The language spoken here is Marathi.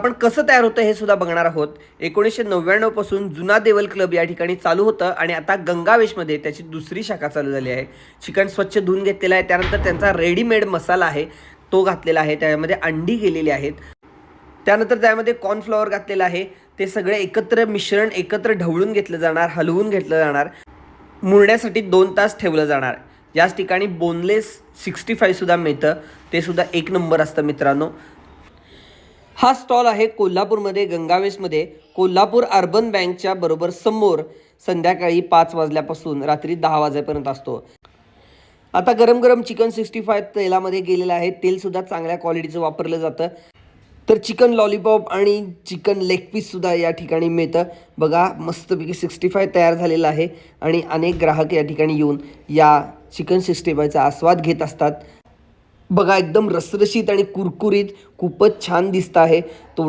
आपण कसं तयार होतं हे सुद्धा बघणार आहोत. 1999 पासून जुना देवल क्लब या ठिकाणी चालू होतं आणि आता गंगावेशमध्ये त्याची दुसरी शाखा चालू झाली आहे. चिकन स्वच्छ धुवून घेतलेलं आहे, त्यानंतर त्यांचा रेडीमेड मसाला आहे तो घातलेला आहे, त्यामध्ये अंडी गेलेली आहेत, त्यानंतर त्यामध्ये कॉर्नफ्लॉवर घातलेलं आहे. ते सगळे एकत्र मिश्रण एकत्र ढवळून घेतलं जाणार, हलवून घेतलं जाणार, मुरण्यासाठी 2 तास ठेवलं जाणार. याच ठिकाणी बोनलेस 65 सुद्धा मिळतं, ते सुद्धा एक नंबर असतं मित्रांनो. हा स्टॉल आहे कोल्हापूरमध्ये गंगावेशमध्ये, कोल्हापूर अर्बन बँकच्या बरोबर समोर. संध्याकाळी 5 वाजल्यापासून रात्री 10 वाजेपर्यंत असतो. आता गरम गरम चिकन 65 तेलामध्ये गेलेलं आहे, तेलसुद्धा चांगल्या क्वालिटीचं वापरलं जातं. तर चिकन लॉलीपॉप आणि चिकन लेग पीससुद्धा या ठिकाणी मिळतं. बघा मस्तपैकी 65 तयार झालेलं आहे आणि अनेक ग्राहक या ठिकाणी येऊन या चिकन 65चा आस्वाद घेत असतात. बघा एकदम रसरशीत आणि कुरकुरीत खूपच छान दिसतं आहे. तोंड